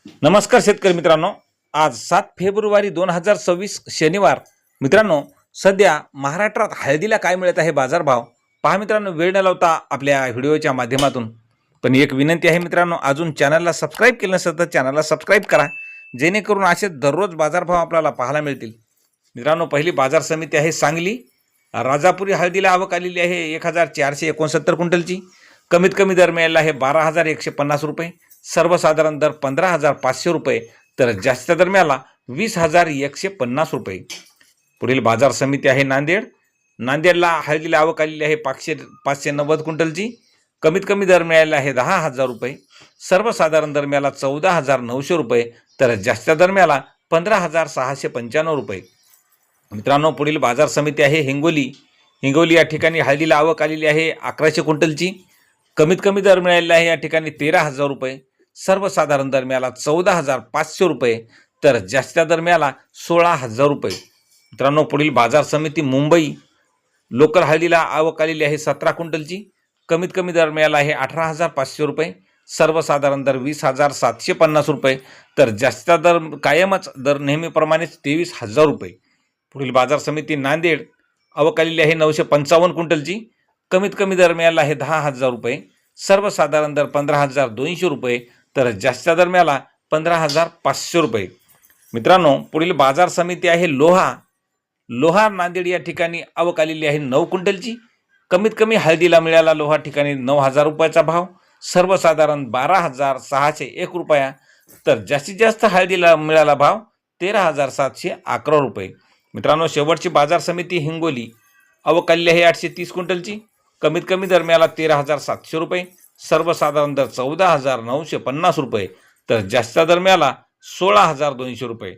नमस्कार शेतकरी मित्रांनो, आज 7 फेब्रुवारी 2026 शनिवार. मित्रांनो, सध्या महाराष्ट्रात हळदीला काय मिळत आहे बाजारभाव पहा. मित्रांनो, वेळ न लावता आपल्या व्हिडिओच्या माध्यमातून पण एक विनंती आहे मित्रांनो, अजून चॅनलला सबस्क्राईब केलं नसेल तर चॅनलला सबस्क्राईब करा, जेणेकरून असे दररोज बाजारभाव आपल्याला पाहायला मिळतील. मित्रांनो, पहिली बाजार समिती आहे सांगली. राजापुरी हळदीला आवक आलेली आहे 1469 क्विंटलची. कमीत कमी दर मिळालेला आहे 12,150 रुपये. सर्वसाधारण दर 15,500 रुपये, तर जास्त दर मिळाला 20,150 रुपये. पुढील बाजार समिती आहे नांदेड. नांदेडला हळदीला आवक आलेली आहे 590 क्विंटलची. कमीत कमी दर मिळालेला आहे 10,000 रुपये. सर्वसाधारण दर मिळाला 14,900 रुपये, तर जास्त दर मिळाला 15,695 रुपये. मित्रांनो, पुढील बाजार समिती आहे हिंगोली. हिंगोली या ठिकाणी हळदीला आवक आलेली आहे 1100 क्विंटलची. कमीत कमी दर मिळालेला आहे या ठिकाणी 13,000 रुपये. सर्वसाधारण दर मिळाला 14,500 रुपये, तर जास्त दर मिळाला 16,000 रुपये. मित्रांनो, पुढील बाजार समिती मुंबई. लोकल हळदीला आवक आलेली आहे 17 क्विंटलची. कमीत कमी दर मिळाला आहे 18,500 रुपये. सर्वसाधारण दर 20,750 रुपये, तर जास्त दर कायमच दर नेहमीप्रमाणेच 23,000 रुपये. पुढील बाजार समिती नांदेड. आवक आलेली आहे 955 क्विंटलची. कमीत कमी दर मिळाला आहे 10,000 रुपये. सर्वसाधारण दर 15,200 रुपये, तर जास्त दर मिळाला 15,500 रुपये. मित्रांनो, पुढील बाजार समिती आहे लोहा. लोहार नांदेड या ठिकाणी आवक आलेली आहे 9 क्विंटलची. कमीत कमी हळदीला मिळाला लोहा ठिकाणी 9,000 रुपयाचा भाव. सर्वसाधारण 12,601 रुपया, तर जास्तीत जास्त हळदीला मिळाला भाव 13,711 रुपये. मित्रांनो, शेवटची बाजार समिती हिंगोली. आवक आलेली आहे 830 क्विंटलची. कमीत कमी दर मिळाला 13,700 रुपये. सर्वसाधारण दर 14,950 रुपये, तर जास्त दर मिळाला 16,200 रुपये.